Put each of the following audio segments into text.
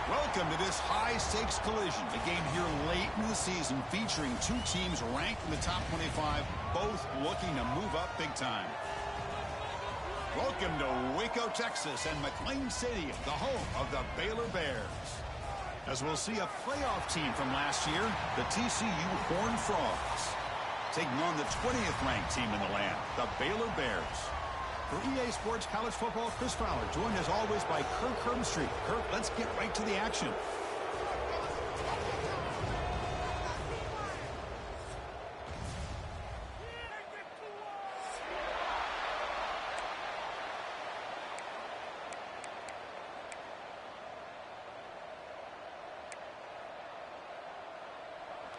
Welcome to this high-stakes collision, a game here late in the season featuring two teams ranked in the top 25, both looking to move up big time. Welcome to Waco, Texas, and McLean Stadium, the home of the Baylor Bears. As we'll see a playoff team from last year, the TCU Horned Frogs, taking on the 20th ranked team in the land, the Baylor Bears. For EA Sports College Football, Chris Fowler, joined as always by Kirk Herbstreit. Kirk, let's get right to the action.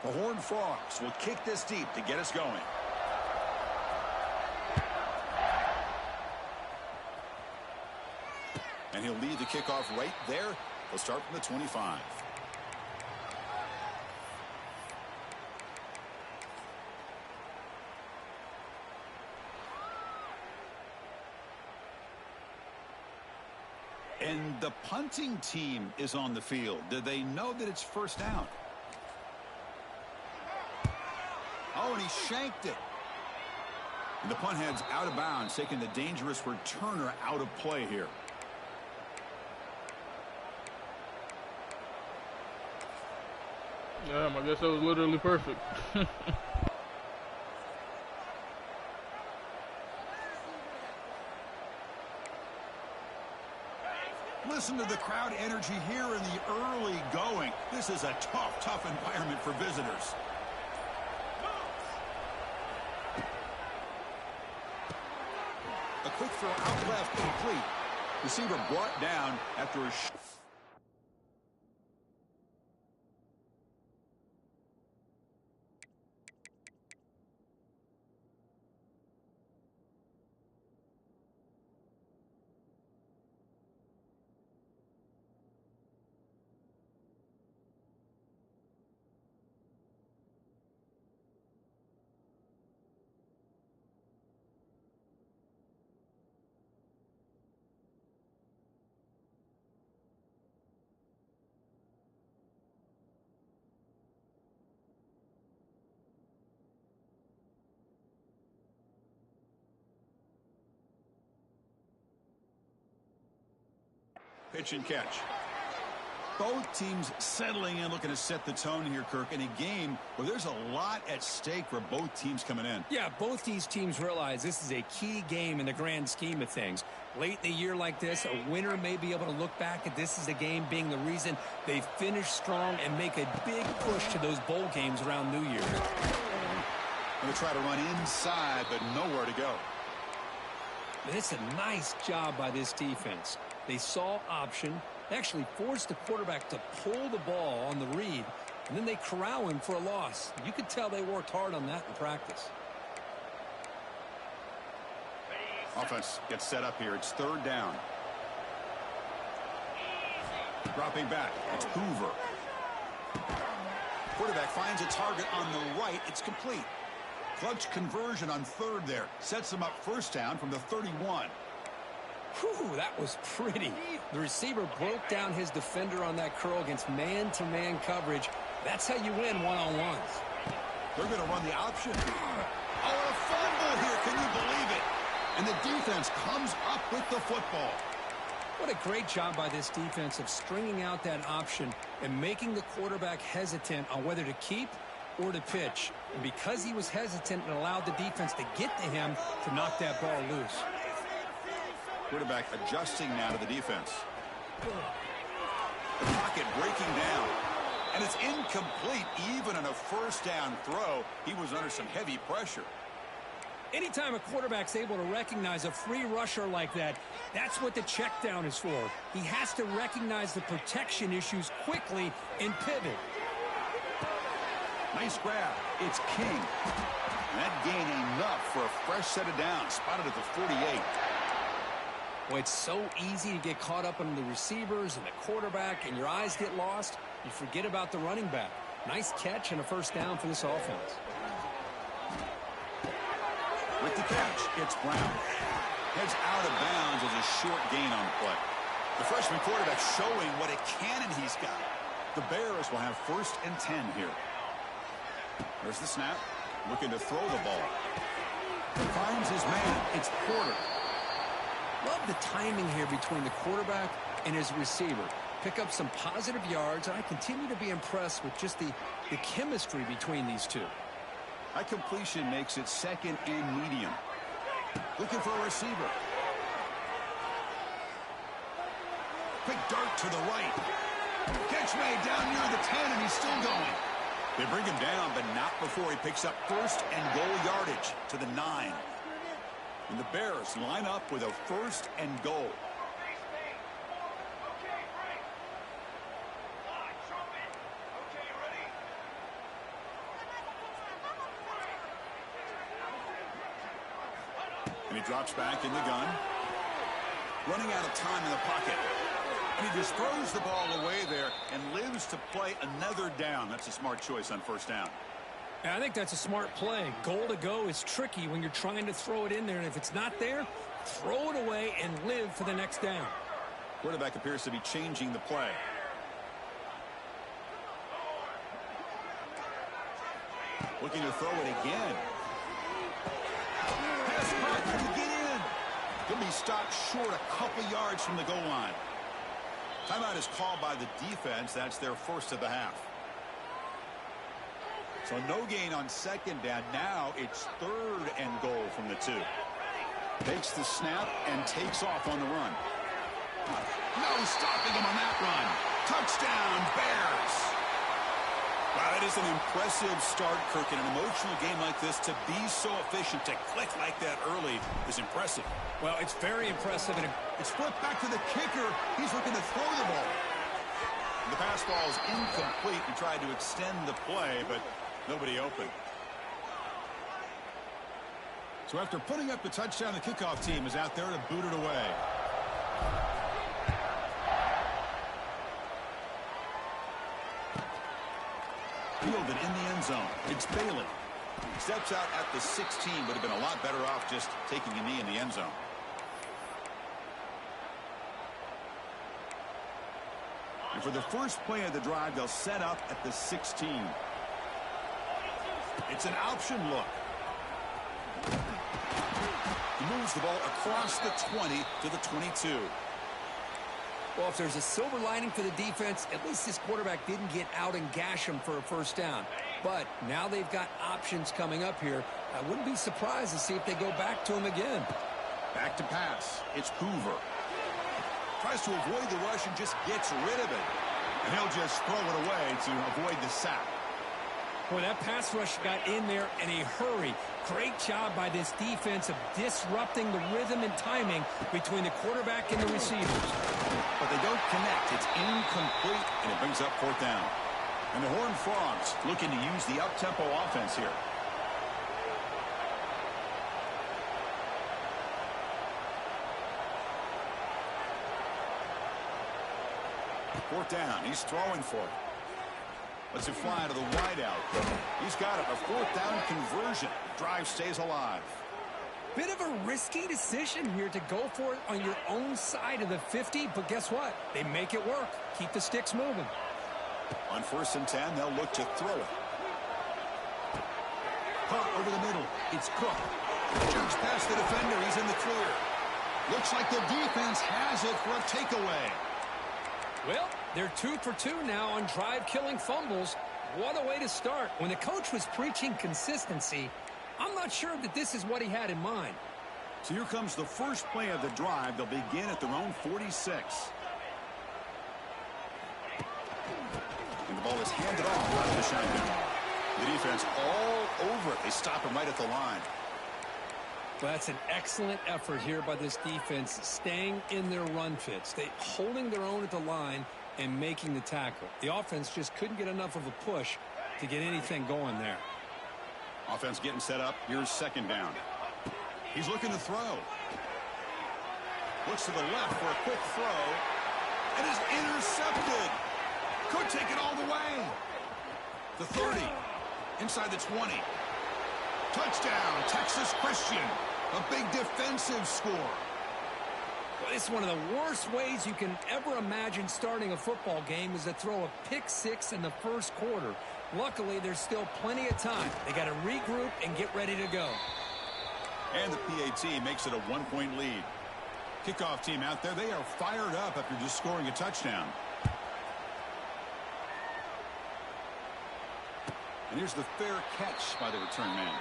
The Horned Frogs will kick this deep to get us going. And he'll lead the kickoff right there. He'll start from the 25. And the punting team is on the field. Do they know that it's first down? Oh, and he shanked it. And the punt heads out of bounds, taking the dangerous returner out of play here. I guess that was literally perfect. Listen to the crowd energy here in the early going. This is a tough environment for visitors. A quick throw out left, complete. Receiver brought down after a pitch and catch. Both teams settling in, looking to set the tone here, Kirk, in a game where there's a lot at stake for both teams coming in. Yeah, both these teams realize this is a key game in the grand scheme of things. Late in the year like this, a winner may be able to look back at this as a game being the reason they finish strong and make a big push to those bowl games around New Year's. Going to try to run inside, but nowhere to go. It's a nice job by this defense. They saw option, actually forced the quarterback to pull the ball on the read, and then they corral him for a loss. You could tell they worked hard on that in practice. Offense gets set up here. It's third down. Dropping back. It's Hoover. Quarterback finds a target on the right. It's complete. Clutch conversion on third there. Sets him up first down from the 31. Whew, that was pretty. The receiver broke down his defender on that curl against man-to-man coverage. That's how you win one-on-ones. They're going to run the option. Oh, a fumble here. Can you believe it? And the defense comes up with the football. What a great job by this defense of stringing out that option and making the quarterback hesitant on whether to keep or to pitch. And because he was hesitant, it allowed the defense to get to him to knock that ball loose. Quarterback adjusting now to the defense. The pocket breaking down. And it's incomplete. Even on a first down throw, he was under some heavy pressure. Anytime a quarterback's able to recognize a free rusher like that, that's what the check down is for. He has to recognize the protection issues quickly and pivot. Nice grab. It's King. And that gain enough for a fresh set of downs. Spotted at the 48. Well, it's so easy to get caught up on the receivers and the quarterback, and your eyes get lost. You forget about the running back. Nice catch and a first down for this offense. With the catch, it's Brown. Heads out of bounds as a short gain on the play. The freshman quarterback showing what a cannon he's got. The Bears will have 1st and 10 here. There's the snap. Looking to throw the ball. Finds his man. It's Porter. Love the timing here between the quarterback and his receiver. Pick up some positive yards, and I continue to be impressed with just the chemistry between these two. That completion makes it 2nd and medium. Looking for a receiver. Quick dart to the right. Catch made down near the 10, and he's still going. They bring him down, but not before he picks up 1st and goal yardage to the 9. And the Bears line up with a 1st and goal. And he drops back in the gun. Running out of time in the pocket. And he just throws the ball away there and lives to play another down. That's a smart choice on 1st down. I think that's a smart play. Goal to go is tricky when you're trying to throw it in there. And if it's not there, throw it away and live for the next down. Quarterback appears to be changing the play. Looking to throw it again. Pass caught. Can he get in? He'll be stopped short a couple yards from the goal line. Timeout is called by the defense. That's their 1st of the half. So no gain on 2nd down. Now it's 3rd and goal from the 2. Takes the snap and takes off on the run. No stopping him on that run. Touchdown, Bears. Wow, that is an impressive start, Kirk. In an emotional game like this, to be so efficient, to click like that early is impressive. Well, it's very impressive. And it's flipped back to the kicker. He's looking to throw the ball. And the pass ball is incomplete. He tried to extend the play, but nobody open. So after putting up the touchdown, the kickoff team is out there to boot it away. Fielded in the end zone. It's Bailey. Steps out at the 16, would have been a lot better off just taking a knee in the end zone. And for the first play of the drive, they'll set up at the 16. It's an option look. He moves the ball across the 20 to the 22. Well, if there's a silver lining for the defense, at least this quarterback didn't get out and gash him for a first down. But now they've got options coming up here. I wouldn't be surprised to see if they go back to him again. Back to pass. It's Hoover. Tries to avoid the rush and just gets rid of it. And he'll just throw it away to avoid the sack. Boy, that pass rush got in there in a hurry. Great job by this defense of disrupting the rhythm and timing between the quarterback and the receivers. But they don't connect. It's incomplete, and it brings up 4th down. And the Horned Frogs looking to use the up-tempo offense here. Fourth down. He's throwing for it. Lets it fly to the wideout. He's got it. A 4th down conversion. Drive stays alive. Bit of a risky decision here to go for it on your own side of the 50, but guess what? They make it work. Keep the sticks moving. On 1st and 10, they'll look to throw it. Caught over the middle. It's Cook. Jerks past the defender. He's in the clear. Looks like the defense has it for a takeaway. Well, they're 2 for 2 now on drive-killing fumbles. What a way to start. When the coach was preaching consistency, I'm not sure that this is what he had in mind. So here comes the first play of the drive. They'll begin at their own 46. And the ball is handed off out of the shotgun. The defense all over it. They stop him right at the line. Well, that's an excellent effort here by this defense, staying in their run fits. They holding their own at the line and making the tackle. The offense just couldn't get enough of a push to get anything going there. Offense getting set up. Here's 2nd down. He's looking to throw. Looks to the left for a quick throw. And is intercepted. Could take it all the way. The 30. Inside the 20. Touchdown, Texas Christian. A big defensive score. Well, it's one of the worst ways you can ever imagine starting a football game is to throw a pick-6 in the first quarter. Luckily, there's still plenty of time. They got to regroup and get ready to go. And the PAT makes it a 1-point lead. Kickoff team out there, they are fired up after just scoring a touchdown. And here's the fair catch by the return man.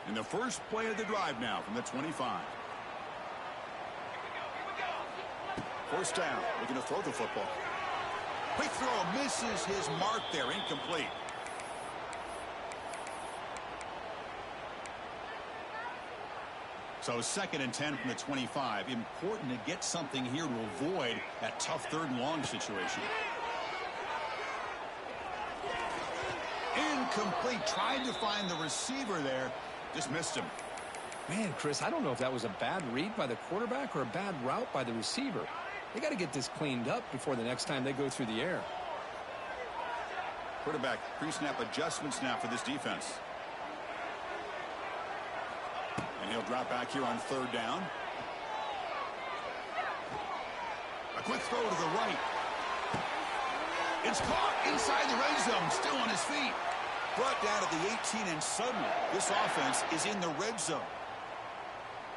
And the first play of the drive now from the 25. 1st down, looking to throw the football. Quick throw, misses his mark there, incomplete. So 2nd and 10 from the 25. Important to get something here to avoid that tough 3rd and long situation. Incomplete. Tried to find the receiver there. Just missed him. Man, Chris, I don't know if that was a bad read by the quarterback or a bad route by the receiver. They got to get this cleaned up before the next time they go through the air. Quarterback pre-snap adjustments now for this defense. And he'll drop back here on 3rd down. A quick throw to the right. It's caught inside the red zone, still on his feet. Brought down at the 18, and suddenly this offense is in the red zone.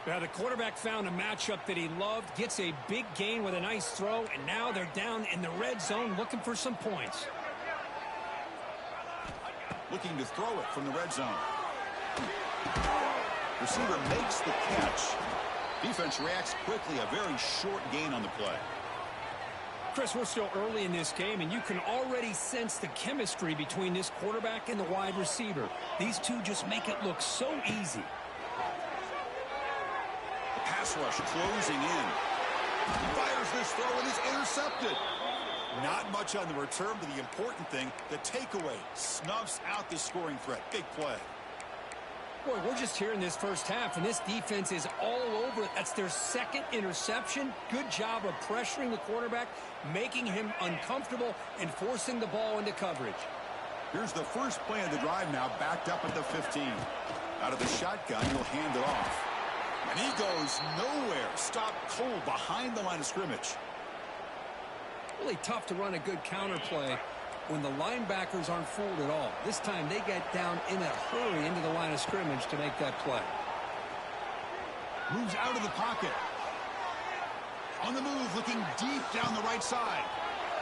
Now the quarterback found a matchup that he loved, gets a big gain with a nice throw, and now they're down in the red zone looking for some points. Looking to throw it from the red zone. Receiver makes the catch. Defense reacts quickly, a very short gain on the play. Chris, we're still early in this game, and you can already sense the chemistry between this quarterback and the wide receiver. These two just make it look so easy. The pass rush closing in. He fires this throw and is intercepted. Not much on the return, but the important thing, the takeaway, snuffs out the scoring threat. Big play. Boy, we're just here in this first half, and this defense is all over it. That's their 2nd interception. Good job of pressuring the quarterback, making him uncomfortable, and forcing the ball into coverage. Here's the first play of the drive now, backed up at the 15. Out of the shotgun, he'll hand it off. And he goes nowhere. Stopped cold behind the line of scrimmage. Really tough to run a good counter play when the linebackers aren't fooled at all. This time they get down in a hurry into the line of scrimmage to make that play. Moves out of the pocket. On the move, looking deep down the right side.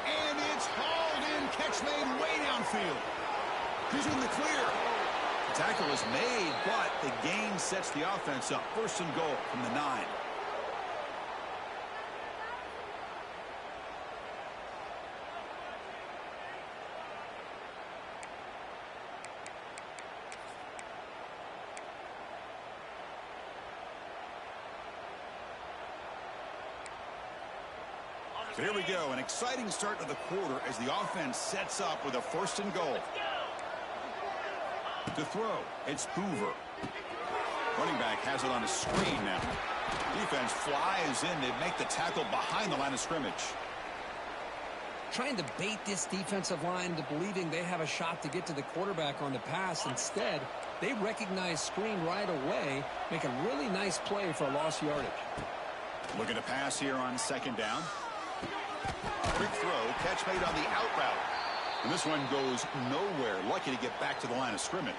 And it's hauled in. Catch made way downfield. He's in the clear. The tackle is made, but the gain sets the offense up. 1st and goal from the 9. So here we go, an exciting start to the quarter as the offense sets up with a 1st and goal. To throw, it's Hoover. Running back has it on a screen now. Defense flies in. They make the tackle behind the line of scrimmage. Trying to bait this defensive line into believing they have a shot to get to the quarterback on the pass. Instead, They recognize screen right away, make a really nice play for a lost yardage. Looking to pass here on second down. Quick throw, catch made on the out route. And this one goes nowhere. Lucky to get back to the line of scrimmage.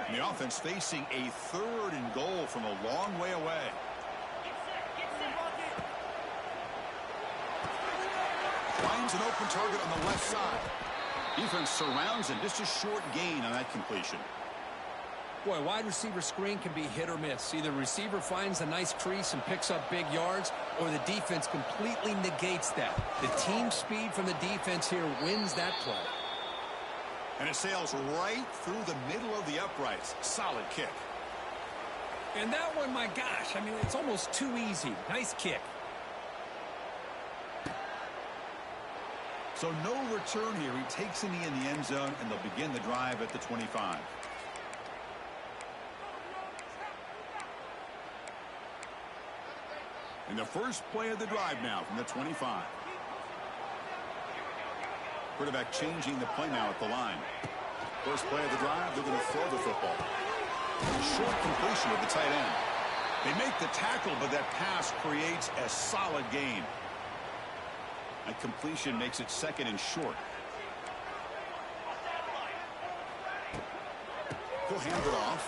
And the offense facing a 3rd and goal from a long way away. Finds an open target on the left side. Defense surrounds him. Just a short gain on that completion. Boy, wide receiver screen can be hit or miss. Either receiver finds a nice crease and picks up big yards, or the defense completely negates that. The team speed from the defense here wins that play. And it sails right through the middle of the uprights. Solid kick. And that one, my gosh, I mean, it's almost too easy. Nice kick. So no return here. He takes a knee in the end zone, and they'll begin the drive at the 25. And the first play of the drive now from the 25. Quarterback changing the play now at the line. First play of the drive, they're going to throw the football. Short completion of the tight end. They make the tackle, but that pass creates a solid gain. A completion makes it 2nd and short. He'll hand it off.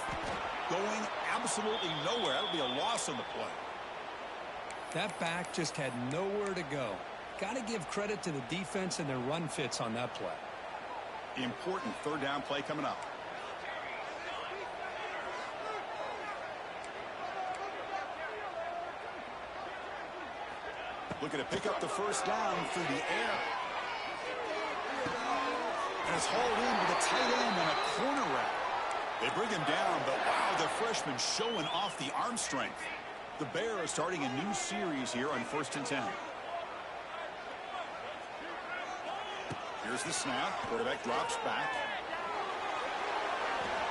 Going absolutely nowhere. That'll be a loss on the play. That back just had nowhere to go. Got to give credit to the defense and their run fits on that play. Important 3rd down play coming up. Looking to pick up the first down through the air. And it's hauled in with a tight end and a corner route. They bring him down, but wow, the freshman showing off the arm strength. The Bears are starting a new series here on 1st and 10. Here's the snap. Quarterback drops back.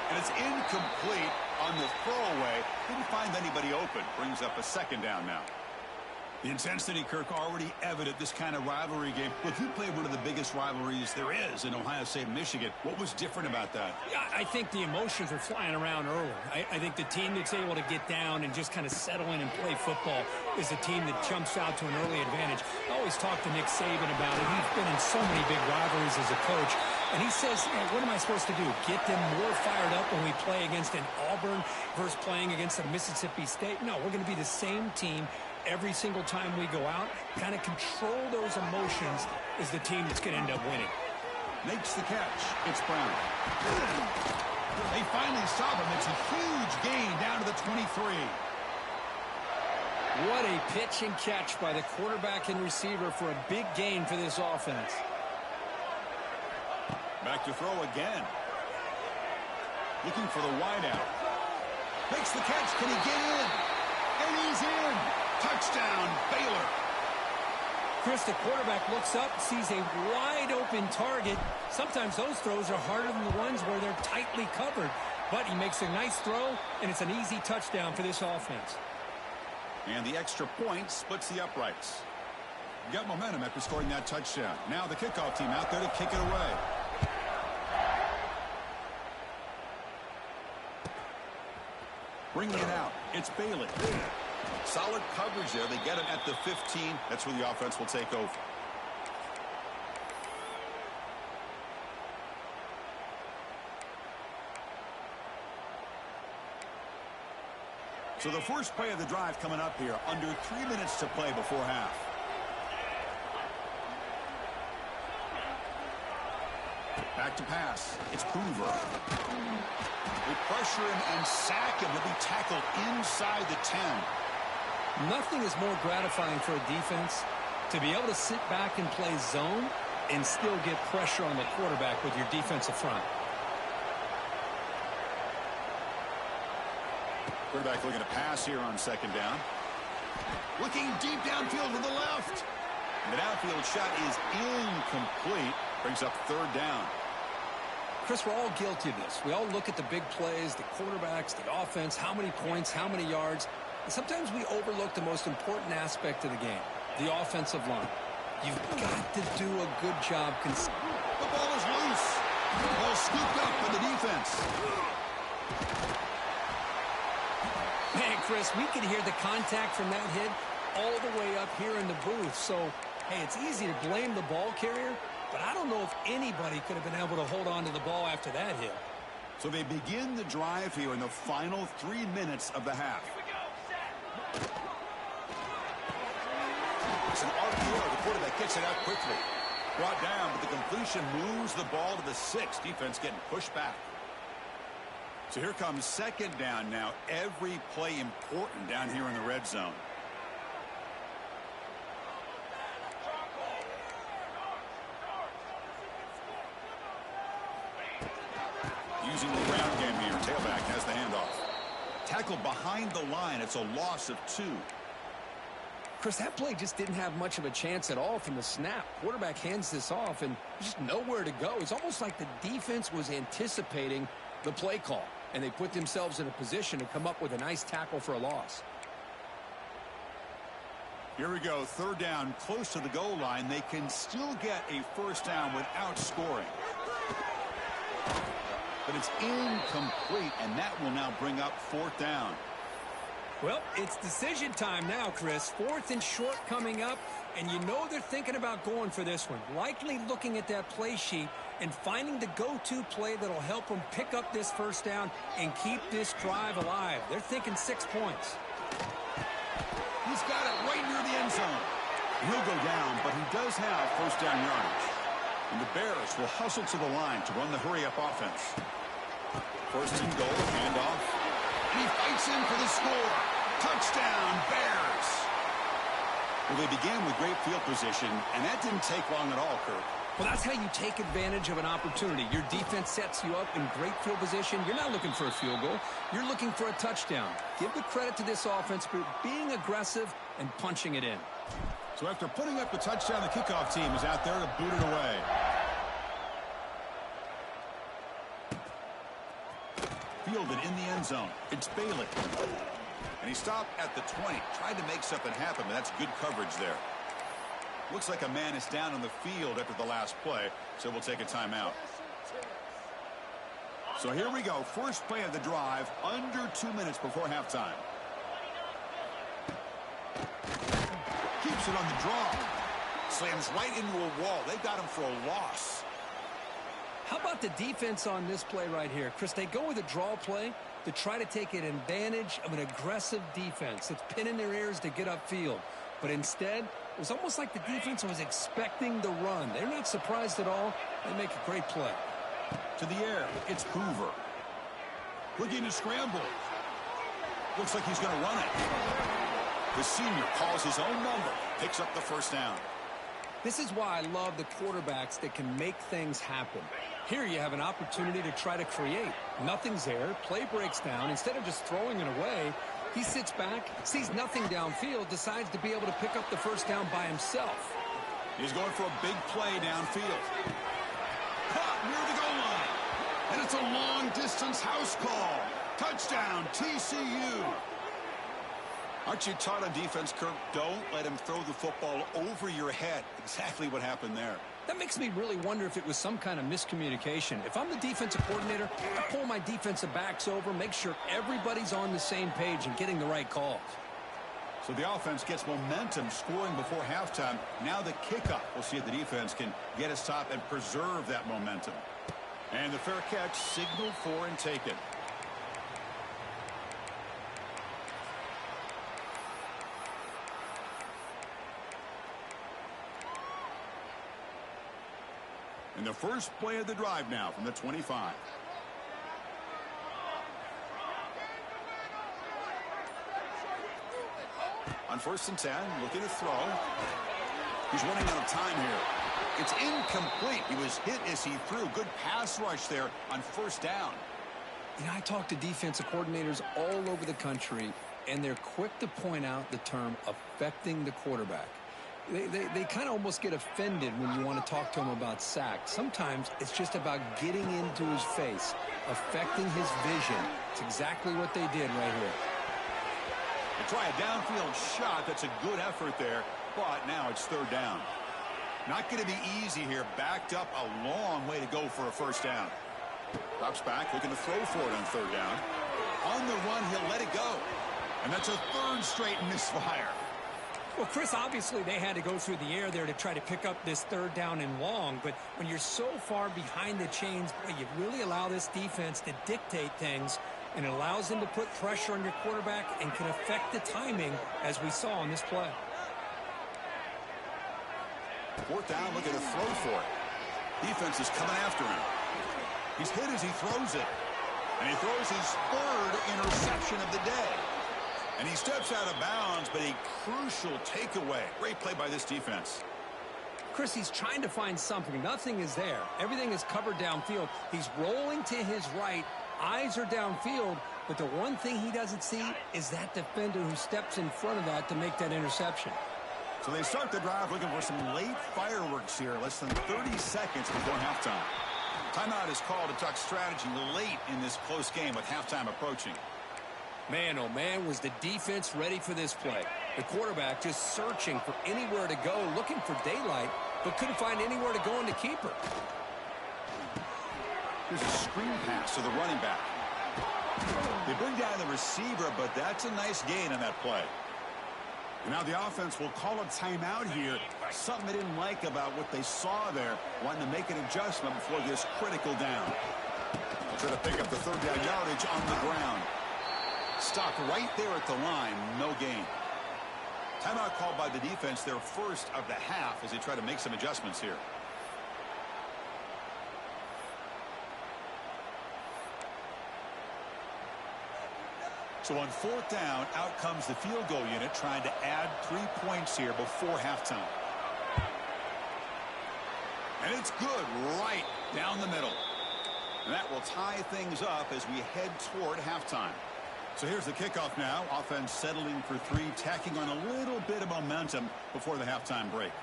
And it's incomplete on the throwaway. Didn't find anybody open. Brings up a 2nd down now. The intensity, Kirk, already evident this kind of rivalry game. Look, you played one of the biggest rivalries there is in Ohio State and Michigan. What was different about that? Yeah, I think the emotions are flying around early. I think the team that's able to get down and just kind of settle in and play football is the team that jumps out to an early advantage. I always talk to Nick Saban about it. He's been in so many big rivalries as a coach. And he says, hey, what am I supposed to do? Get them more fired up when we play against an Auburn versus playing against a Mississippi State? No, we're going to be the same team every single time we go out. Kind of control those emotions is the team that's going to end up winning. Makes the catch. It's Brown. They finally stop him. It's a huge gain down to the 23. What a pitch and catch by the quarterback and receiver for a big gain for this offense. Back to throw again. Looking for the wideout. Makes the catch. Can he get in? And he's in. Touchdown, Baylor. Chris, the quarterback looks up, sees a wide-open target. Sometimes those throws are harder than the ones where they're tightly covered. But he makes a nice throw, and it's an easy touchdown for this offense. And the extra point splits the uprights. Got momentum after scoring that touchdown. Now the kickoff team out there to kick it away. Bringing it out. It's Bailey. Solid coverage there. They get him at the 15. That's where the offense will take over. So the first play of the drive coming up here. Under 3 minutes to play before half. Back to pass. It's Hoover. They pressure him and sack him. He'll be tackled inside the 10. Nothing is more gratifying for a defense to be able to sit back and play zone and still get pressure on the quarterback with your defensive front. Quarterback looking to pass here on second down. Looking deep downfield to the left. And the downfield shot is incomplete. Brings up third down. Chris, we're all guilty of this. We all look at the big plays, the quarterbacks, the offense, how many points, how many yards. And sometimes we overlook the most important aspect of the game, The offensive line. You've got to do a good job. The ball is loose. The ball scooped up by the defense. Man, Chris, we could hear the contact from that hit all the way up here in the booth. So, hey, it's easy to blame the ball carrier, but I don't know if anybody could have been able to hold on to the ball after that hit. So they begin the drive here in the final 3 minutes of the half. It's an RPO. The quarterback gets it out quickly. Brought down, but the completion moves the ball to the 6. Defense getting pushed back. So here comes second down now. Every play important down here in the red zone. Using the ground game here. Tailback has the handoff. Tackle behind the line. It's a loss of 2. Chris, that play just didn't have much of a chance at all from the snap. Quarterback hands this off, and there's just nowhere to go. It's almost like the defense was anticipating the play call, and they put themselves in a position to come up with a nice tackle for a loss. Here we go. Third down, close to the goal line. They can still get a first down without scoring. But it's incomplete, and that will now bring up fourth down. Well, it's decision time now, Chris. 4th and short coming up, and you know they're thinking about going for this one. Likely looking at that play sheet and finding the go-to play that'll help them pick up this first down and keep this drive alive. They're thinking 6 points. He's got it right near the end zone. He'll go down, but he does have first down yardage. And the Bears will hustle to the line to run the hurry-up offense. First and goal, handoff. And he fights in for the score. Touchdown, Bears. Well, they began with great field position, and that didn't take long at all, Kirk. Well, that's how you take advantage of an opportunity. Your defense sets you up in great field position. You're not looking for a field goal. You're looking for a touchdown. Give the credit to this offense for being aggressive and punching it in. So after putting up the touchdown, the kickoff team is out there to boot it away. Fielded in the end zone. It's Bailey. And he stopped at the 20. Tried to make something happen, but that's good coverage there. Looks like a man is down on the field after the last play, so we'll take a timeout. So here we go. First play of the drive, under 2 minutes before halftime. Keeps it on the draw. Slams right into a wall. They got him for a loss. How about the defense on this play right here? Chris, they go with a draw play to try to take an advantage of an aggressive defense that's pinning their ears to get upfield. But instead, it was almost like the defense was expecting the run. They're not surprised at all. They make a great play. To the air, it's Hoover. Looking to scramble. Looks like he's going to run it. The senior calls his own number, picks up the first down. This is why I love the quarterbacks that can make things happen. Here you have an opportunity to try to create. Nothing's there. Play breaks down. Instead of just throwing it away, he sits back, sees nothing downfield, decides to be able to pick up the first down by himself. He's going for a big play downfield. Caught near the goal line. And it's a long-distance house call. Touchdown, TCU. Aren't you taught on defense, Kirk? Don't let him throw the football over your head. Exactly what happened there. That makes me really wonder if it was some kind of miscommunication. If I'm the defensive coordinator, I pull my defensive backs over, make sure everybody's on the same page and getting the right calls. So the offense gets momentum, scoring before halftime. Now the kickoff. We'll see if the defense can get a stop and preserve that momentum. And the fair catch signaled for and taken. And the first play of the drive now from the 25. On first and 10, looking to throw. He's running out of time here. It's incomplete. He was hit as he threw. Good pass rush there on first down. You know, I talk to defensive coordinators all over the country, and they're quick to point out the term affecting the quarterback. They kind of almost get offended when you want to talk to them about sacks. Sometimes it's just about getting into his face, affecting his vision. It's exactly what they did right here. They try a downfield shot. That's a good effort there. spot. Now it's third down. Not going to be easy here. Backed up a long way to go for a first down. Drops back, looking to throw for it on third down. On the run, he'll let it go. And that's a third straight misfire. Well, Chris, obviously they had to go through the air there to try to pick up this third down and long. But when you're so far behind the chains, boy, you really allow this defense to dictate things. And it allows them to put pressure on your quarterback and can affect the timing, as we saw on this play. Fourth down, looking to throw for it. Defense is coming after him. He's hit as he throws it. And he throws his third interception of the day. And he steps out of bounds, but a crucial takeaway. Great play by this defense. Chris, he's trying to find something. Nothing is there. Everything is covered downfield. He's rolling to his right. Eyes are downfield. But the one thing he doesn't see is that defender who steps in front of that to make that interception. So they start the drive looking for some late fireworks here. Less than 30 seconds before halftime. Timeout is called to talk strategy late in this close game with halftime approaching. Man, oh man, was the defense ready for this play. The quarterback just searching for anywhere to go, looking for daylight, but couldn't find anywhere to go in the keeper. Here's a screen pass to the running back. They bring down the receiver, but that's a nice gain on that play. And now the offense will call a timeout here. Something they didn't like about what they saw there. Wanting to make an adjustment before this critical down. Try to pick up the third down yardage on the ground. Stopped right there at the line. No gain. Timeout called by the defense, their first of the half, as they try to make some adjustments here. So on fourth down, out comes the field goal unit trying to add 3 points here before halftime. And it's good right down the middle. And that will tie things up as we head toward halftime. So here's the kickoff now. Offense settling for three, tacking on a little bit of momentum before the halftime break.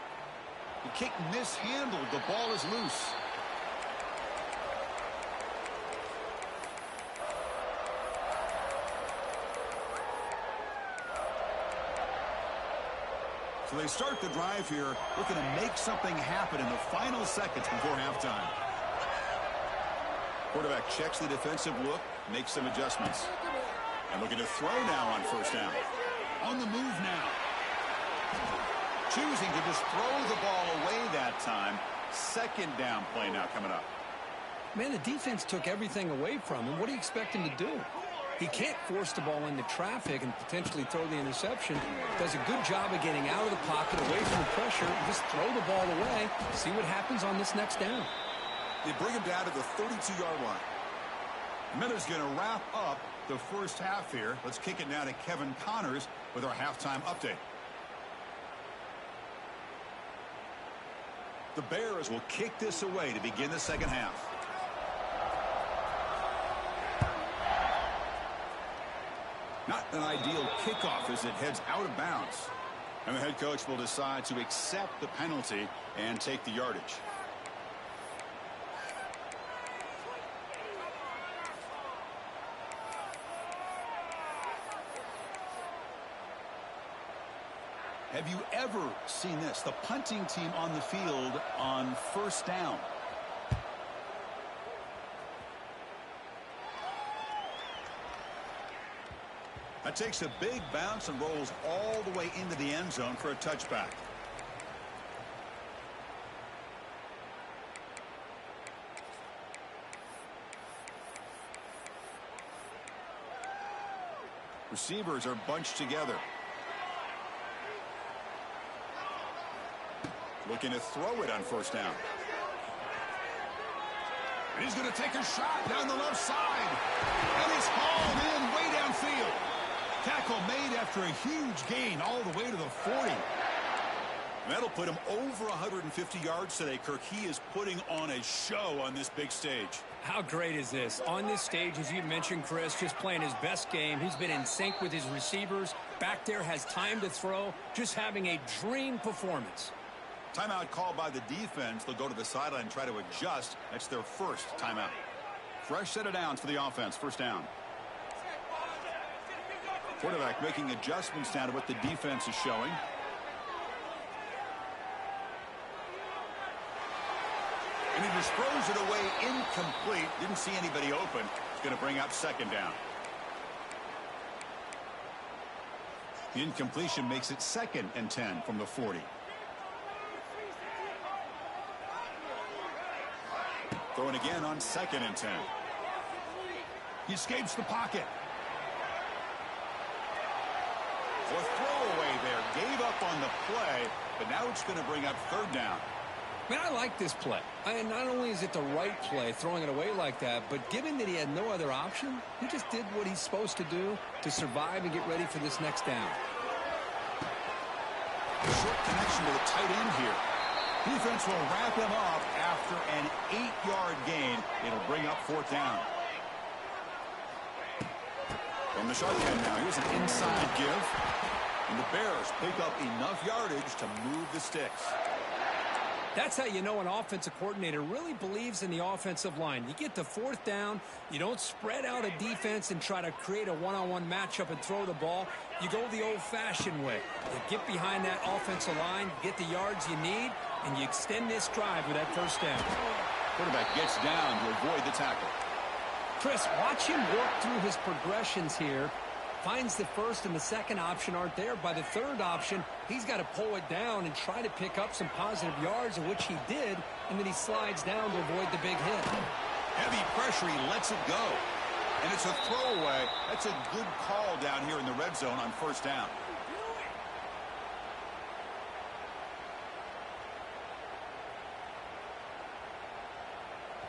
The kick mishandled. The ball is loose. So they start the drive here, looking to make something happen in the final seconds before halftime. Quarterback checks the defensive look, makes some adjustments. And looking to throw now on first down. On the move now. Choosing to just throw the ball away that time. Second down play now coming up. Man, the defense took everything away from him. What do you expect him to do? He can't force the ball into traffic and potentially throw the interception. Does a good job of getting out of the pocket, away from the pressure, and just throw the ball away. See what happens on this next down. They bring him down to the 32-yard line. Miller's going to wrap up the first half here. Let's kick it now to Kevin Connors with our halftime update. The Bears will kick this away to begin the second half. Not an ideal kickoff as it heads out of bounds. And the head coach will decide to accept the penalty and take the yardage. Have you ever seen this? The punting team on the field on first down. That takes a big bounce and rolls all the way into the end zone for a touchback. Receivers are bunched together. Looking to throw it on first down. And he's going to take a shot down the left side. And he's hauled in way downfield. Tackle made after a huge gain all the way to the 40. And that'll put him over 150 yards today, Kirk. He is putting on a show on this big stage. How great is this? On this stage, as you mentioned, Chris, just playing his best game. He's been in sync with his receivers. Back there, has time to throw. Just having a dream performance. Timeout called by the defense. They'll go to the sideline and try to adjust. That's their first timeout. Fresh set of downs for the offense. First down. Quarterback making adjustments down to what the defense is showing. And he just throws it away incomplete. Didn't see anybody open. It's going to bring up second down. The incompletion makes it 2nd and 10 from the 40. Throwing again on 2nd and 10. He escapes the pocket. A throwaway there. Gave up on the play, but now it's going to bring up 3rd down. Man, I like this play. And not only is it the right play, throwing it away like that, but given that he had no other option, he just did what he's supposed to do to survive and get ready for this next down. Short connection to the tight end here. Defense will wrap him up after an 8-yard gain. It'll bring up 4th down. From the shotgun now, here's an inside give. And the Bears pick up enough yardage to move the sticks. That's how you know an offensive coordinator really believes in the offensive line. You get to 4th down, you don't spread out a defense and try to create a one-on-one matchup and throw the ball. You go the old-fashioned way. You get behind that offensive line, get the yards you need, and you extend this drive with that 1st down. Quarterback gets down to avoid the tackle. Chris, watch him work through his progressions here. Finds the 1st and the 2nd option aren't there. By the 3rd option, he's got to pull it down and try to pick up some positive yards, of which he did, and then he slides down to avoid the big hit. Heavy pressure, he lets it go. And it's a throwaway. That's a good call down here in the red zone on 1st down.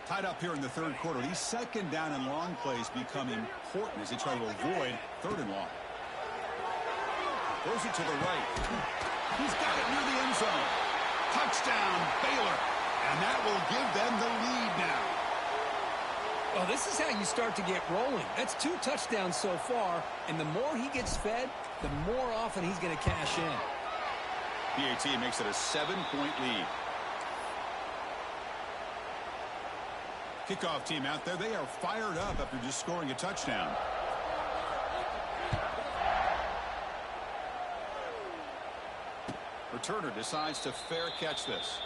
Tied up here in the 3rd quarter. These 2nd down and long plays become important as they try to avoid 3rd and long. Throws it to the right. He's got it near the end zone. Touchdown, Baylor. And that will give them the lead now. Well, this is how you start to get rolling. That's 2 touchdowns so far, and the more he gets fed, the more often he's going to cash in. PAT makes it a 7-point lead. Kickoff team out there, they are fired up after just scoring a touchdown. Returner decides to fair catch this.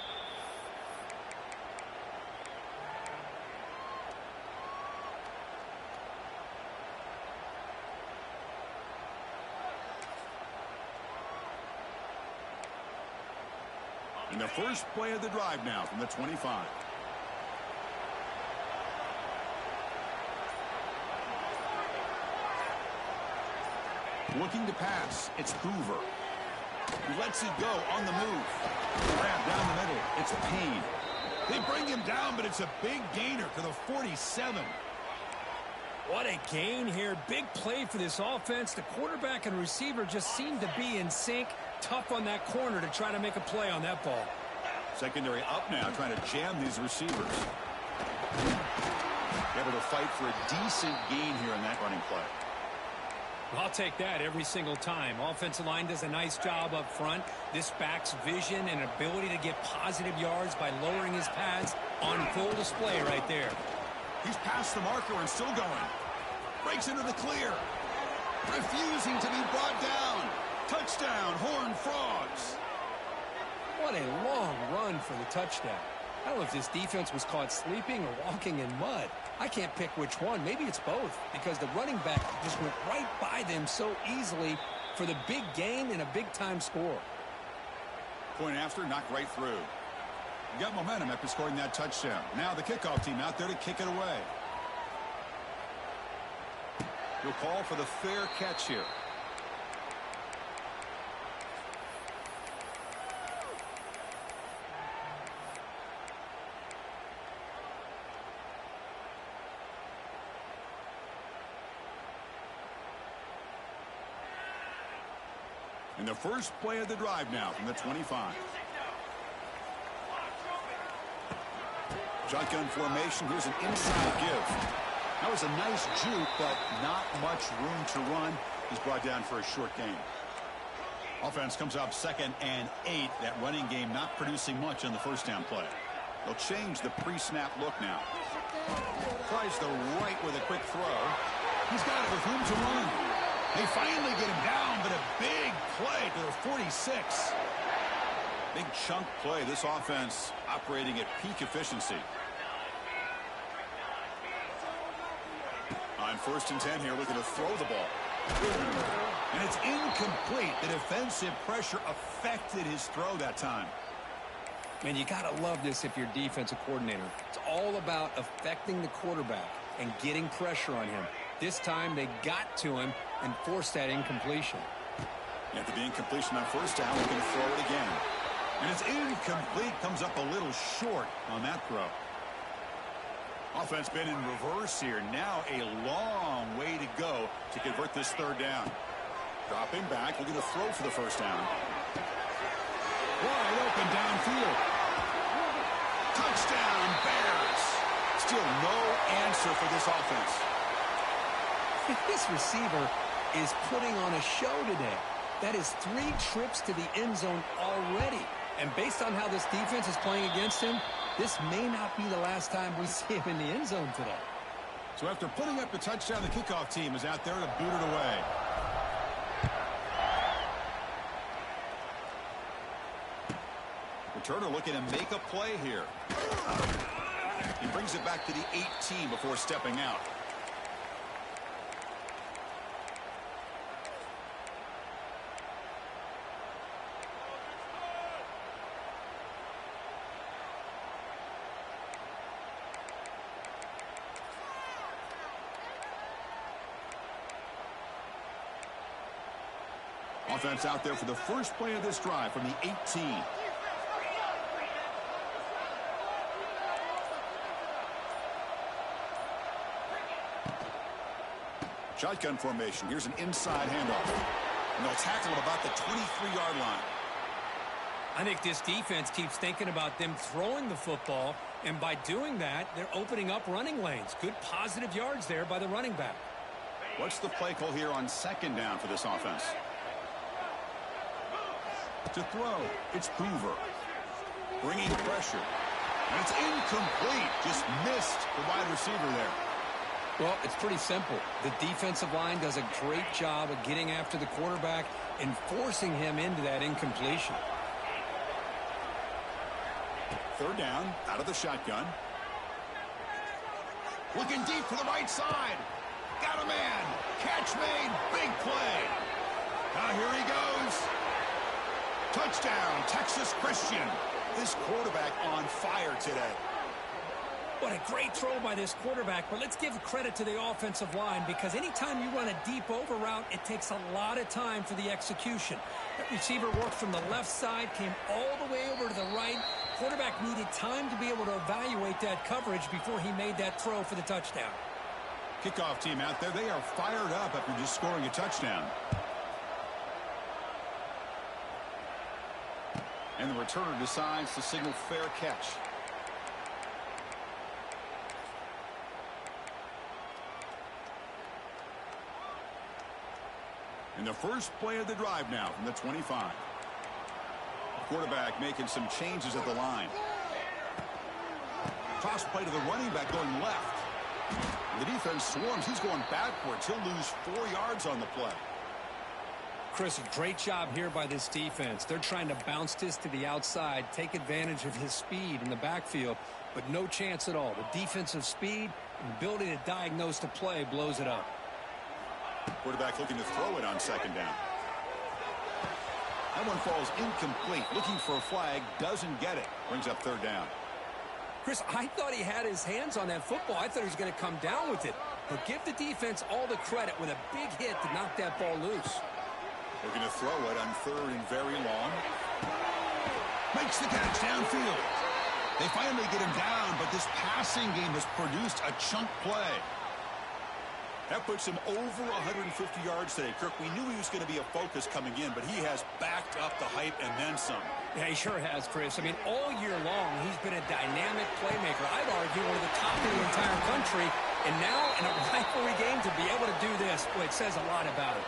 And the first play of the drive now from the 25. Looking to pass. It's Hoover. He lets it go on the move. Grab down the middle. It's Payne. They bring him down, but it's a big gainer to the 47. What a gain here. Big play for this offense. The quarterback and receiver just seem to be in sync. Tough on that corner to try to make a play on that ball. Secondary up now, trying to jam these receivers. Able to fight for a decent gain here in that running play. I'll take that every single time. Offensive line does a nice job up front. This back's vision and ability to get positive yards by lowering his pads on full display right there. He's past the marker and still going. Breaks into the clear. Refusing to be brought down. Touchdown, Horned Frogs. What a long run for the touchdown. I don't know if this defense was caught sleeping or walking in mud. I can't pick which one. Maybe it's both, because the running back just went right by them so easily for the big gain and a big-time score. Point after, knocked right through. You got momentum after scoring that touchdown. Now the kickoff team out there to kick it away. You'll call for the fair catch here. And the first play of the drive now from the 25. Shotgun formation. Here's an inside give. That was a nice juke, but not much room to run. He's brought down for a short gain. Offense comes up 2nd and 8. That running game not producing much on the first down play. They'll change the pre-snap look now. Tries the right with a quick throw. He's got it with room to run. They finally get him down, but a big play to the 46. Big chunk play. This offense operating at peak efficiency. On 1st and 10 here, looking to throw the ball. And it's incomplete. The defensive pressure affected his throw that time. And you got to love this if you're defensive coordinator. It's all about affecting the quarterback and getting pressure on him. This time they got to him and forced that incompletion. After the incompletion on 1st down, we're going to throw it again. And it's incomplete. Comes up a little short on that throw. Offense been in reverse here. Now a long way to go to convert this 3rd down. Dropping back, looking to throw for the 1st down. Wide open downfield. Touchdown, Bears. Still no answer for this offense. This receiver is putting on a show today. That is 3 trips to the end zone already. And based on how this defense is playing against him, this may not be the last time we see him in the end zone today. So after putting up the touchdown, the kickoff team is out there to boot it away. Returner looking to make a play here. He brings it back to the 18 before stepping out. Offense out there for the first play of this drive from the 18. Shotgun formation. Here's an inside handoff. And they'll tackle him about the 23-yard line. I think this defense keeps thinking about them throwing the football, and by doing that, they're opening up running lanes. Good positive yards there by the running back. What's the play call here on 2nd down for this offense? To throw, it's Hoover. Bringing pressure. And it's incomplete. Just missed the wide receiver there. Well, it's pretty simple. The defensive line does a great job of getting after the quarterback and forcing him into that incompletion. 3rd down, out of the shotgun. Looking deep for the right side. Got a man. Catch made. Big play. Now here he goes. Touchdown, Texas Christian. This quarterback on fire today. What a great throw by this quarterback, but let's give credit to the offensive line because anytime you run a deep over route, it takes a lot of time for the execution. That receiver worked from the left side, came all the way over to the right. Quarterback needed time to be able to evaluate that coverage before he made that throw for the touchdown. Kickoff team out there, they are fired up after just scoring a touchdown. And the returner decides to signal fair catch. And the first play of the drive now from the 25. The quarterback making some changes at the line. Toss play to the running back going left. The defense swarms. He's going backwards. He'll lose 4 yards on the play. Chris, a great job here by this defense. They're trying to bounce this to the outside, take advantage of his speed in the backfield, but no chance at all. The defensive speed and ability to diagnose the play blows it up. Quarterback looking to throw it on 2nd down. That one falls incomplete. Looking for a flag, doesn't get it. Brings up 3rd down. Chris, I thought he had his hands on that football. I thought he was going to come down with it. But give the defense all the credit with a big hit to knock that ball loose. Looking to throw it on 3rd and very long. Makes the catch downfield. They finally get him down, but this passing game has produced a chunk play. That puts him over 150 yards today. Kirk, we knew he was going to be a focus coming in, but he has backed up the hype and then some. Yeah, he sure has, Chris. I mean, all year long, he's been a dynamic playmaker. I'd argue one of the top in the entire country. And now, in a rivalry game, to be able to do this, boy, it says a lot about it.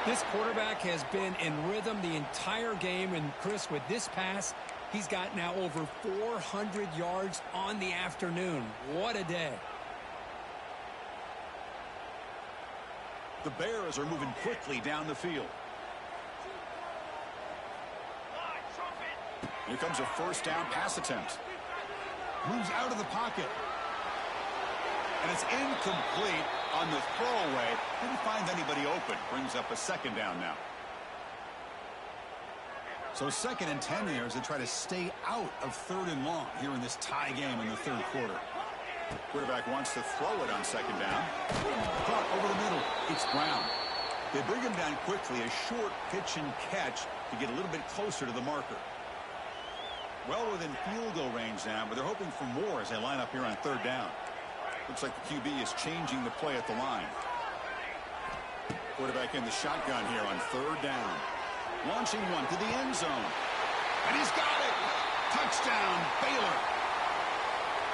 This quarterback has been in rhythm the entire game. And, Chris, with this pass, he's got now over 400 yards on the afternoon. What a day. The Bears are moving quickly down the field. Here comes a first down pass attempt. Moves out of the pocket. And it's incomplete on the throwaway. Didn't find anybody open. Brings up a second down now. So 2nd and 10 here as they try to stay out of 3rd and long here in this tie game in the 3rd quarter. Quarterback wants to throw it on 2nd down. Caught over the middle. It's Brown. They bring him down quickly. A short pitch and catch to get a little bit closer to the marker. Well within field goal range now, but they're hoping for more as they line up here on 3rd down. Looks like the QB is changing the play at the line. Quarterback in the shotgun here on 3rd down. Launching one to the end zone. And he's got it. Touchdown, Baylor.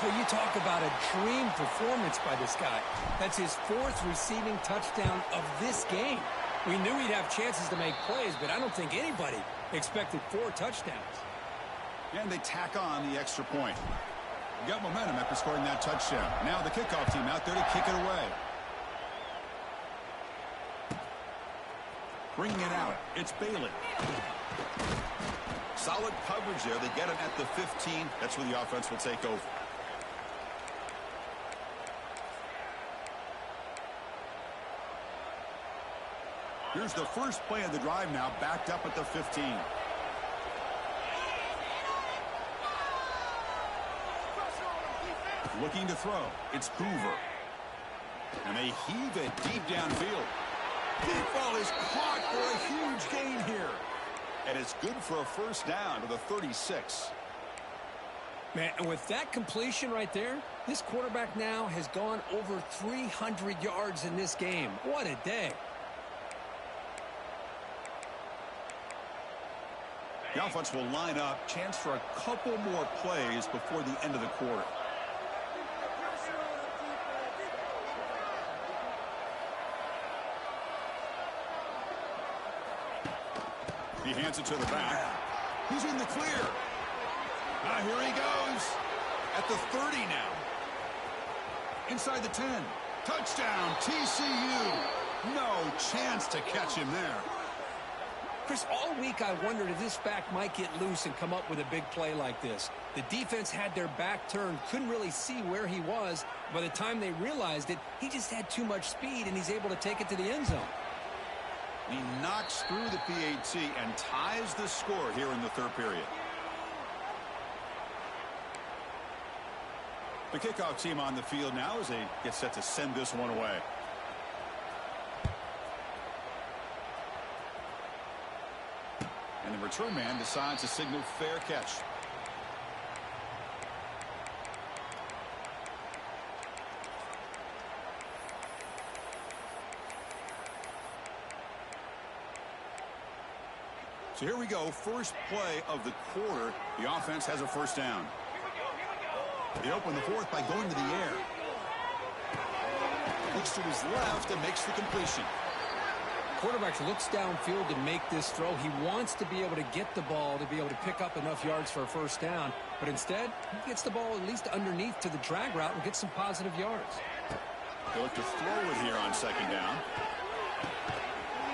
Well, you talk about a dream performance by this guy. That's his 4th receiving touchdown of this game. We knew he'd have chances to make plays, but I don't think anybody expected 4 touchdowns. And they tack on the extra point. Got momentum after scoring that touchdown. Now the kickoff team out there to kick it away. Bringing it out, it's Bailey. Solid coverage there. They get him at the 15. That's where the offense will take over. Here's the first play of the drive now, backed up at the 15. Looking to throw. It's Hoover. And they heave it deep downfield. Deep ball is caught for a huge gain here. And it's good for a first down to the 36. Man, and with that completion right there, this quarterback now has gone over 300 yards in this game. What a day. The offense will line up. Chance for a couple more plays before the end of the quarter. He hands it to the back. He's in the clear. Here he goes. At the 30 now. Inside the 10. Touchdown, TCU. No chance to catch him there. Chris, all week I wondered if this back might get loose and come up with a big play like this. The defense had their back turned, couldn't really see where he was. By the time they realized it, he just had too much speed, and he's able to take it to the end zone. He knocks through the PAT and ties the score here in the 3rd period. The kickoff team on the field now as they get set to send this one away. And the return man decides to signal fair catch. So here we go. First play of the quarter. The offense has a first down. They open the 4th by going to the air. Looks to his left and makes the completion. Quarterback looks downfield to make this throw. He wants to be able to get the ball to be able to pick up enough yards for a first down. But instead, he gets the ball at least underneath to the drag route and gets some positive yards. They look to throw it here on 2nd down.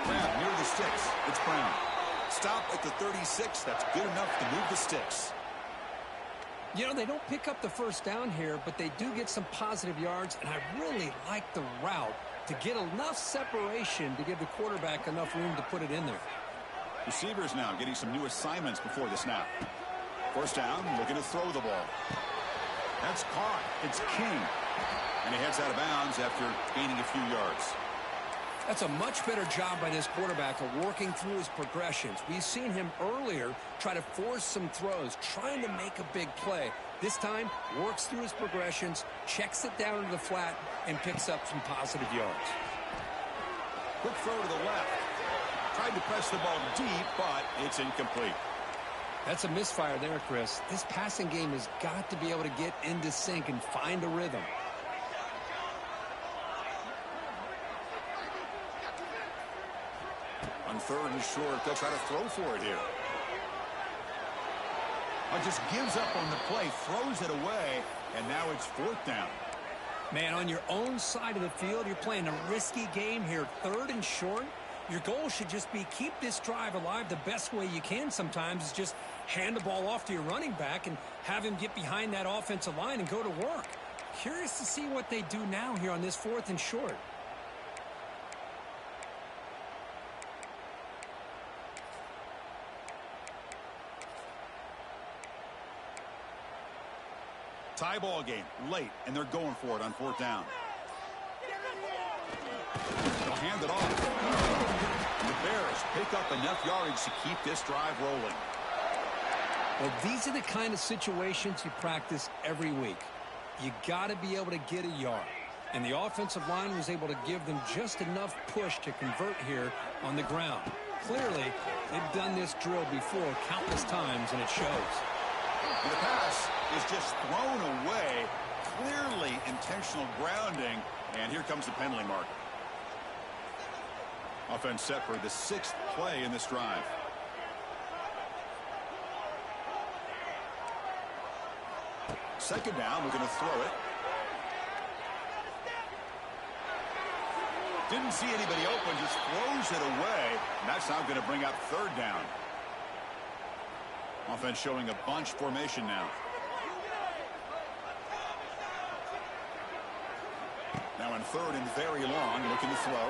Brown near the sticks. It's Brown. Stop at the 36. That's good enough to move the sticks. You know, they don't pick up the first down here, but they do get some positive yards, and I really like the route to get enough separation to give the quarterback enough room to put it in there. Receivers now getting some new assignments before the snap. First down, looking to throw the ball. That's caught. It's King. And he heads out of bounds after gaining a few yards. That's a much better job by this quarterback of working through his progressions. We've seen him earlier try to force some throws, trying to make a big play. This time, works through his progressions, checks it down into the flat, and picks up some positive yards. Quick throw to the left. Tried to press the ball deep, but it's incomplete. That's a misfire there, Chris. This passing game has got to be able to get into sync and find a rhythm. On 3rd and short, they'll try to throw for it here. Just gives up on the play, throws it away, and now it's 4th down. Man, on your own side of the field, you're playing a risky game here. 3rd and short. Your goal should just be keep this drive alive the best way you can sometimes is just hand the ball off to your running back and have him get behind that offensive line and go to work. Curious to see what they do now here on this 4th and short. Tie ball game, late, and they're going for it on 4th down. They'll hand it off. The Bears pick up enough yardage to keep this drive rolling. Well, these are the kind of situations you practice every week. You got to be able to get a yard. And the offensive line was able to give them just enough push to convert here on the ground. Clearly, they've done this drill before countless times, and it shows. And the pass is just thrown away. Clearly intentional grounding. And here comes the penalty mark. Offense set for the 6th play in this drive. Second down, we're going to throw it. Didn't see anybody open, just throws it away. And that's now going to bring up 3rd down. Offense showing a bunch formation now. Now in 3rd and very long, looking to throw.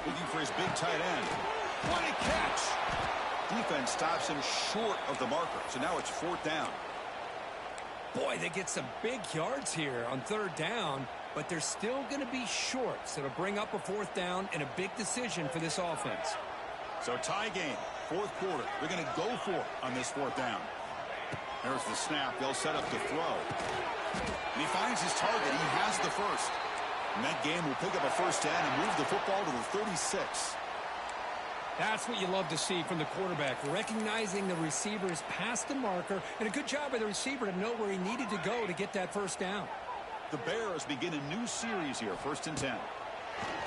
Looking for his big tight end. What a catch! Defense stops him short of the marker, so now it's 4th down. Boy, they get some big yards here on 3rd down, but they're still going to be short, so it'll bring up a 4th down and a big decision for this offense. So tie game, 4th quarter. They're going to go for it on this 4th down. There's the snap. They'll set up to throw. And he finds his target. He has the first. And that game will pick up a 1st down and move the football to the 36. That's what you love to see from the quarterback, recognizing the receiver's past the marker, and a good job by the receiver to know where he needed to go to get that 1st down. The Bears begin a new series here, 1st and 10.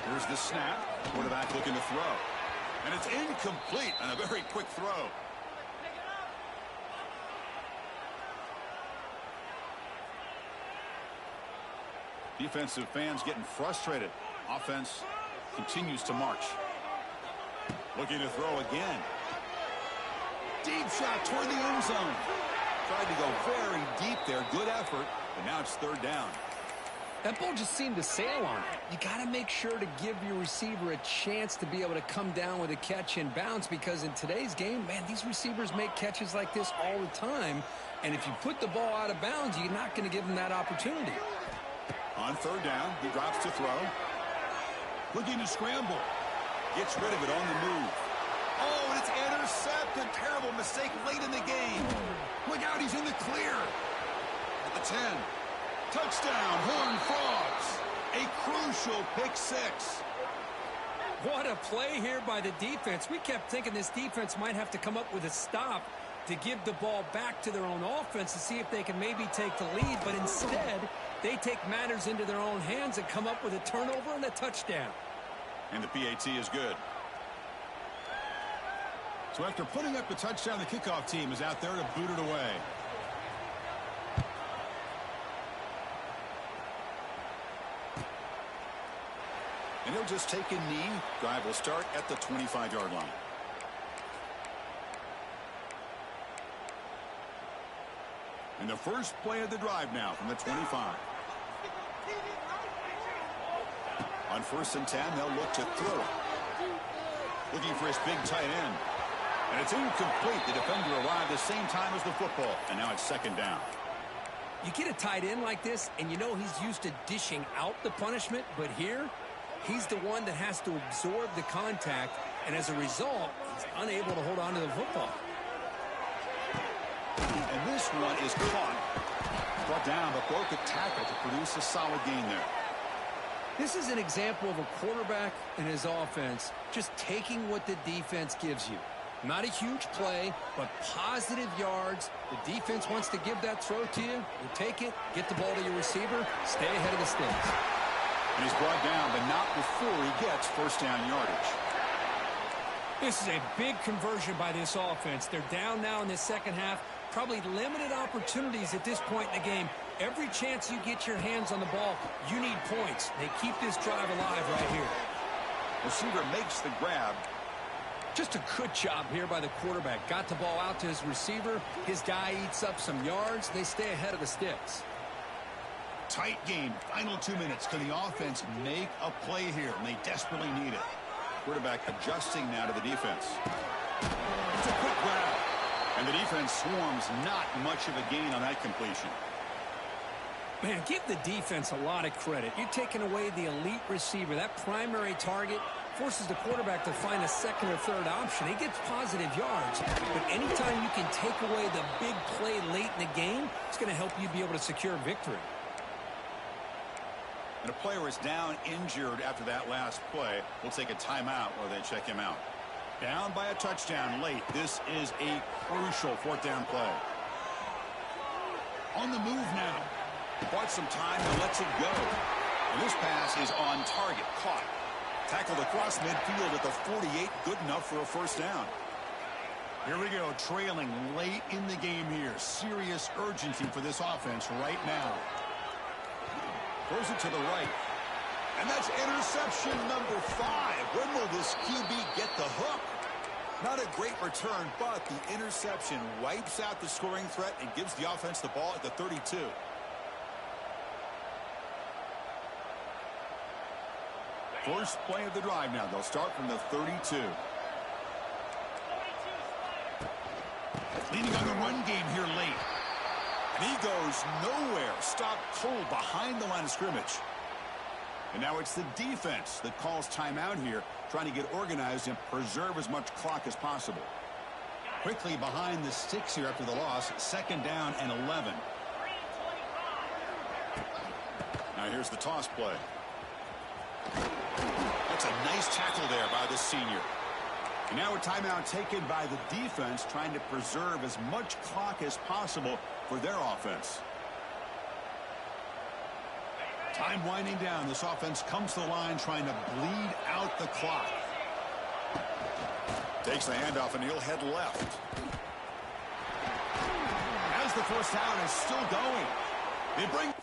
Here's the snap. Quarterback looking to throw. And it's incomplete on a very quick throw. Defensive fans getting frustrated. Offense continues to march. Looking to throw again. Deep shot toward the end zone. Tried to go very deep there. Good effort. But now it's 3rd down. That ball just seemed to sail on it. You got to make sure to give your receiver a chance to be able to come down with a catch and bounce, because in today's game, man, these receivers make catches like this all the time. And if you put the ball out of bounds, you're not going to give them that opportunity. On 3rd down, he drops to throw. Looking to scramble. Gets rid of it on the move. Oh, and it's intercepted. Terrible mistake late in the game. Look out, he's in the clear. At the 10. Touchdown, Horned Frogs. A crucial pick 6. What a play here by the defense. We kept thinking this defense might have to come up with a stop to give the ball back to their own offense to see if they can maybe take the lead. But instead, they take matters into their own hands and come up with a turnover and a touchdown. And the PAT is good. So after putting up the touchdown, the kickoff team is out there to boot it away. And he'll just take a knee. Drive will start at the 25-yard line. And the first play of the drive now from the 25. On 1st and 10, they'll look to throw it. Looking for his big tight end. And it's incomplete. The defender arrived the same time as the football. And now it's 2nd down. You get a tight end like this, and you know he's used to dishing out the punishment. But here, he's the one that has to absorb the contact. And as a result, he's unable to hold on to the football. And this one is caught. Brought down, but broke a tackle to produce a solid gain there. This is an example of a quarterback and his offense just taking what the defense gives you. Not a huge play, but positive yards. The defense wants to give that throw to you. You take it, get the ball to your receiver, stay ahead of the sticks. And he's brought down, but not before he gets 1st down yardage. This is a big conversion by this offense. They're down now in the second half. Probably limited opportunities at this point in the game. Every chance you get your hands on the ball, you need points. They keep this drive alive right here. Receiver makes the grab. Just a good job here by the quarterback. Got the ball out to his receiver. His guy eats up some yards. They stay ahead of the sticks. Tight game. Final 2 minutes. Can the offense make a play here? And they desperately need it. Quarterback adjusting now to the defense. It's a quick grab. And the defense swarms. Not much of a gain on that completion. Man, give the defense a lot of credit. You're taking away the elite receiver. That primary target forces the quarterback to find a second or third option. He gets positive yards. But anytime you can take away the big play late in the game, it's going to help you be able to secure victory. And a player is down injured after that last play. We'll take a timeout while they check him out. Down by a touchdown late. This is a crucial fourth down play. On the move now. Bought some time and lets it go. And this pass is on target. Caught. Tackled across midfield at the 48. Good enough for a first down. Here we go. Trailing late in the game here. Serious urgency for this offense right now. Throws it to the right. And that's interception number 5. When will this QB get the hook? Not a great return, but the interception wipes out the scoring threat and gives the offense the ball at the 32. First play of the drive now. They'll start from the 32. Leaning on the run game here late. And he goes nowhere. Stopped cold behind the line of scrimmage. And now it's the defense that calls timeout here, trying to get organized and preserve as much clock as possible. Quickly behind the sticks here after the loss. Second down and 11. Now here's the toss play. That's a nice tackle there by the senior. And now a timeout taken by the defense, trying to preserve as much clock as possible for their offense. Time winding down. This offense comes to the line trying to bleed out the clock. Takes the handoff and he'll head left. As the first down is still going. They bring